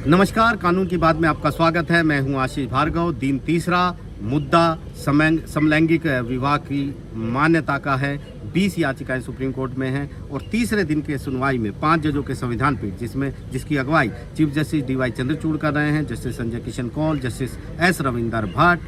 नमस्कार, कानून की बात में आपका स्वागत है। मैं हूं आशीष भार्गव। दिन तीसरा मुद्दा समलैंगिक विवाह की मान्यता का है। 20 याचिकाएं सुप्रीम कोर्ट में हैं और तीसरे दिन के सुनवाई में 5 जजों के संविधान पीठ जिसकी अगुवाई चीफ जस्टिस DY चंद्रचूड़ कर रहे हैं, justice Sanjay Kishan Kaul, justice S Ravinder Bhat,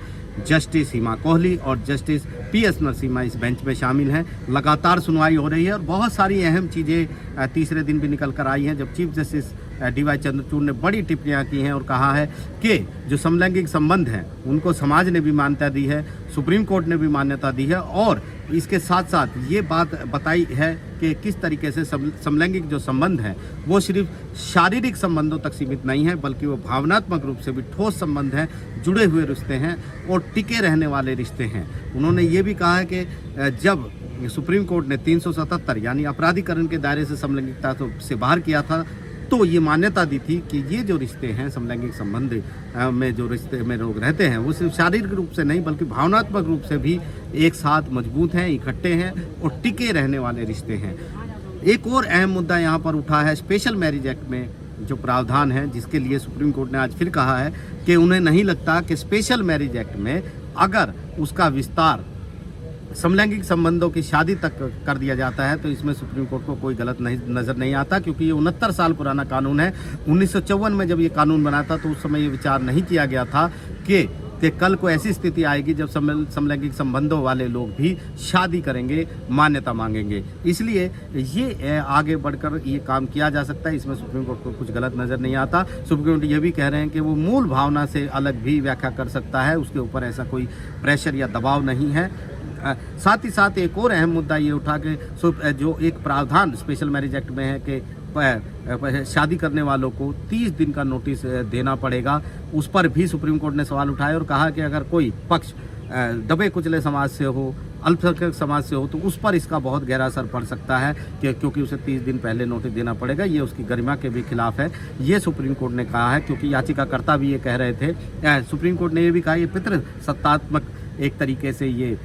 justice Hima Kohli और जस्टिस PS नरसिम्हा इस बेंच में शामिल हैं। लगातार सुनवाई हो रही है और बहुत सारी अहम चीज़ें तीसरे दिन भी निकल कर आई हैं, जब चीफ जस्टिस DY चंद्रचूड़ ने बड़ी टिप्पणियां की हैं और कहा है कि जो समलैंगिक संबंध हैं उनको समाज ने भी मान्यता दी है, सुप्रीम कोर्ट ने भी मान्यता दी है और इसके साथ साथ ये बात बताई है कि किस तरीके से समलैंगिक जो संबंध है वो सिर्फ शारीरिक संबंधों तक सीमित नहीं है, बल्कि वो भावनात्मक रूप से भी ठोस संबंध हैं, जुड़े हुए रिश्ते हैं और टिके रहने वाले रिश्ते हैं। उन्होंने ये भी कहा है कि जब सुप्रीम कोर्ट ने 377 यानी आपराधिकरण के दायरे से समलैंगिकता से बाहर किया था तो ये मान्यता दी थी कि ये जो रिश्ते हैं समलैंगिक संबंध में जो रिश्ते में लोग रहते हैं वो सिर्फ शारीरिक रूप से नहीं बल्कि भावनात्मक रूप से भी एक साथ मजबूत हैं, इकट्ठे हैं और टिके रहने वाले रिश्ते हैं। एक और अहम मुद्दा यहाँ पर उठा है स्पेशल मैरिज एक्ट में जो प्रावधान है, जिसके लिए सुप्रीम कोर्ट ने आज फिर कहा है कि उन्हें नहीं लगता कि स्पेशल मैरिज एक्ट में अगर उसका विस्तार समलैंगिक संबंधों की शादी तक कर दिया जाता है तो इसमें सुप्रीम कोर्ट को कोई गलत नज़र नहीं आता, क्योंकि ये 69 साल पुराना कानून है। 1954 में जब ये कानून बना था तो उस समय ये विचार नहीं किया गया था कि कल को ऐसी स्थिति आएगी जब समलैंगिक संबंधों वाले लोग भी शादी करेंगे, मान्यता मांगेंगे। इसलिए ये आगे बढ़कर ये काम किया जा सकता है, इसमें सुप्रीम कोर्ट को कुछ गलत नज़र नहीं आता। सुप्रीम कोर्ट ये भी कह रहे हैं कि वो मूल भावना से अलग भी व्याख्या कर सकता है, उसके ऊपर ऐसा कोई प्रेशर या दबाव नहीं है। साथ ही साथ एक और अहम मुद्दा ये उठा के जो एक प्रावधान स्पेशल मैरिज एक्ट में है कि शादी करने वालों को 30 दिन का नोटिस देना पड़ेगा, उस पर भी सुप्रीम कोर्ट ने सवाल उठाए और कहा कि अगर कोई पक्ष दबे कुचले समाज से हो, अल्पसंख्यक समाज से हो तो उस पर इसका बहुत गहरा असर पड़ सकता है क्योंकि उसे 30 दिन पहले नोटिस देना पड़ेगा। ये उसकी गरिमा के भी खिलाफ है, ये सुप्रीम कोर्ट ने कहा है, क्योंकि याचिकाकर्ता भी ये कह रहे थे। सुप्रीम कोर्ट ने ये भी कहा ये पितृ सत्तात्मक एक तरीके से ये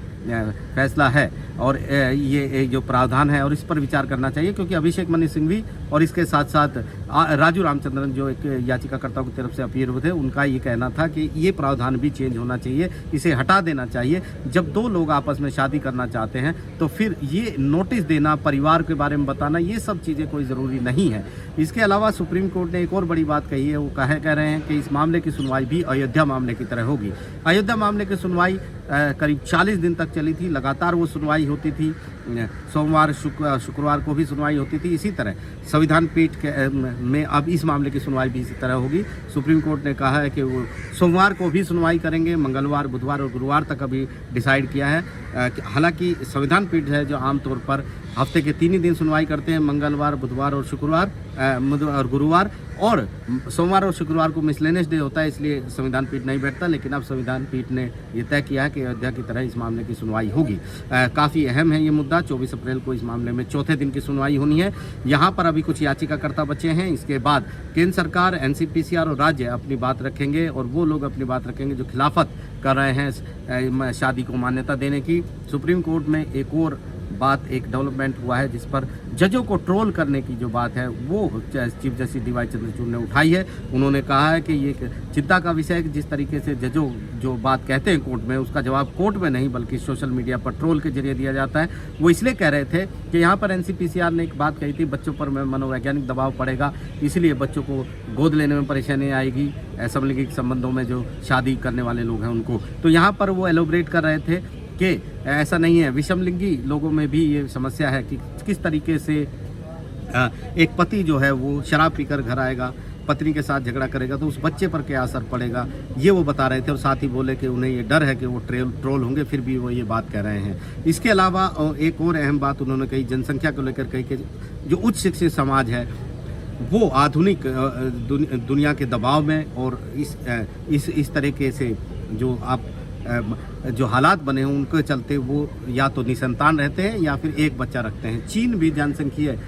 फैसला है और ये जो प्रावधान है और इस पर विचार करना चाहिए, क्योंकि अभिषेक मनु सिंघवी और इसके साथ साथ राजू रामचंद्रन जो एक याचिकाकर्ता की तरफ से अपील हुए थे, उनका ये कहना था कि ये प्रावधान भी चेंज होना चाहिए, इसे हटा देना चाहिए। जब दो लोग आपस में शादी करना चाहते हैं तो फिर ये नोटिस देना, परिवार के बारे में बताना, ये सब चीज़ें कोई ज़रूरी नहीं है। इसके अलावा सुप्रीम कोर्ट ने एक और बड़ी बात कही है, वो कह रहे हैं कि इस मामले की सुनवाई भी अयोध्या मामले की तरह होगी। अयोध्या मामले की सुनवाई करीब 40 दिन तक चली थी, लगातार वो सुनवाई होती थी, सोमवार शुक्रवार को भी सुनवाई होती थी। इसी तरह संविधान पीठ में अब इस मामले की सुनवाई भी इसी तरह होगी। सुप्रीम कोर्ट ने कहा है कि वो सोमवार को भी सुनवाई करेंगे, मंगलवार, बुधवार और गुरुवार तक अभी डिसाइड किया है। हालांकि संविधान पीठ है जो आमतौर पर हफ्ते के 3 ही दिन सुनवाई करते हैं, मंगलवार, बुधवार और शुक्रवार और गुरुवार, और सोमवार और शुक्रवार को मिसलेनियस डे होता है, इसलिए संविधान पीठ नहीं बैठता। लेकिन अब संविधान पीठ ने ये तय किया है कि अयोध्या की तरह इस मामले की सुनवाई होगी। काफ़ी अहम है ये मुद्दा। 24 अप्रैल को इस मामले में चौथे दिन की सुनवाई होनी है। यहाँ पर अभी कुछ याचिकाकर्ता बचे हैं, इसके बाद केंद्र सरकार, NCPCR और राज्य अपनी बात रखेंगे और वो लोग अपनी बात रखेंगे जो खिलाफत कर रहे हैं शादी को मान्यता देने की। सुप्रीम कोर्ट में एक और बात, एक डेवलपमेंट हुआ है जिस पर जजों को ट्रोल करने की जो बात है वो चीफ जस्टिस DY चंद्रचूड़ ने उठाई है। उन्होंने कहा है कि ये चिंता का विषय है कि जिस तरीके से जजों जो बात कहते हैं कोर्ट में, उसका जवाब कोर्ट में नहीं बल्कि सोशल मीडिया पर ट्रोल के जरिए दिया जाता है। वो इसलिए कह रहे थे कि यहाँ पर NCPCR ने एक बात कही थी, बच्चों पर मनोवैज्ञानिक दबाव पड़ेगा, इसलिए बच्चों को गोद लेने में परेशानी आएगी, समलैंगिक संबंधों में जो शादी करने वाले लोग हैं उनको। तो यहाँ पर वो एलोबरेट कर रहे थे कि ऐसा नहीं है, विषमलिंगी लोगों में भी ये समस्या है कि किस तरीके से एक पति जो है वो शराब पीकर घर आएगा, पत्नी के साथ झगड़ा करेगा तो उस बच्चे पर क्या असर पड़ेगा, ये वो बता रहे थे। और साथ ही बोले कि उन्हें ये डर है कि वो ट्रोल होंगे, फिर भी वो ये बात कह रहे हैं। इसके अलावा एक और अहम बात उन्होंने कही, जनसंख्या को लेकर कही कि जो उच्च शिक्षित समाज है वो आधुनिक दुनिया के दबाव में और इस तरीके से जो आप जो हालात बने हैं उनके चलते वो या तो निसंतान रहते हैं या फिर एक बच्चा रखते हैं। चीन भी जनसंख्यीय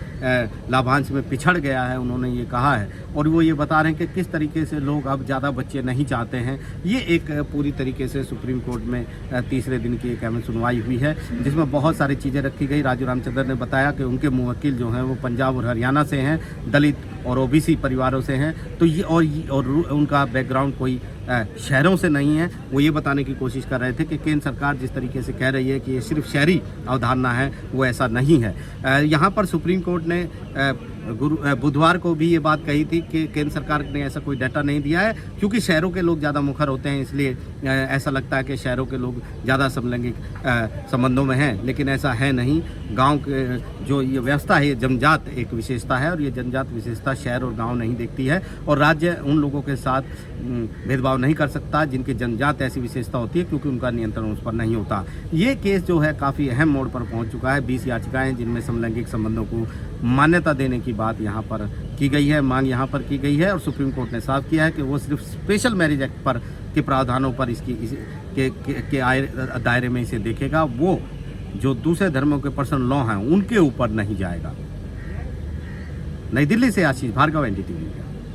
लाभांश में पिछड़ गया है, उन्होंने ये कहा है, और वो ये बता रहे हैं कि किस तरीके से लोग अब ज़्यादा बच्चे नहीं चाहते हैं। ये एक पूरी तरीके से सुप्रीम कोर्ट में तीसरे दिन की एक अहम सुनवाई हुई है, जिसमें बहुत सारी चीज़ें रखी गई। राजू रामचंद्र ने बताया कि उनके मुवक्किल जो हैं वो पंजाब और हरियाणा से हैं, दलित और ओबीसी परिवारों से हैं, तो ये और उनका बैकग्राउंड कोई शहरों से नहीं है। वो ये बताने की कोशिश कर रहे थे कि केंद्र सरकार जिस तरीके से कह रही है कि ये सिर्फ शहरी अवधारणा है, वो ऐसा नहीं है। यहाँ पर सुप्रीम कोर्ट ने बुधवार को भी ये बात कही थी कि केंद्र सरकार ने ऐसा कोई डाटा नहीं दिया है, क्योंकि शहरों के लोग ज़्यादा मुखर होते हैं, इसलिए ऐसा लगता है कि शहरों के लोग ज़्यादा समलैंगिक संबंधों में हैं, लेकिन ऐसा है नहीं। गांव के जो ये व्यवस्था है, ये जनजात एक विशेषता है, और ये जनजात विशेषता शहर और गांव नहीं देखती है, और राज्य उन लोगों के साथ भेदभाव नहीं कर सकता जिनकी जनजात ऐसी विशेषता होती है, क्योंकि उनका नियंत्रण उस पर नहीं होता। ये केस जो है काफ़ी अहम मोड़ पर पहुंच चुका है। 20 याचिकाएं जिनमें समलैंगिक संबंधों को मान्यता देने की बात यहाँ पर की गई है, मांग यहाँ पर की गई है, और सुप्रीम कोर्ट ने साफ किया है कि वो सिर्फ स्पेशल मैरिज एक्ट पर के प्रावधानों पर दायरे में इसे देखेगा। वो जो दूसरे धर्मों के पर्सनल लॉ हैं उनके ऊपर नहीं जाएगा। नई दिल्ली से आशीष भार्गव, NDTV।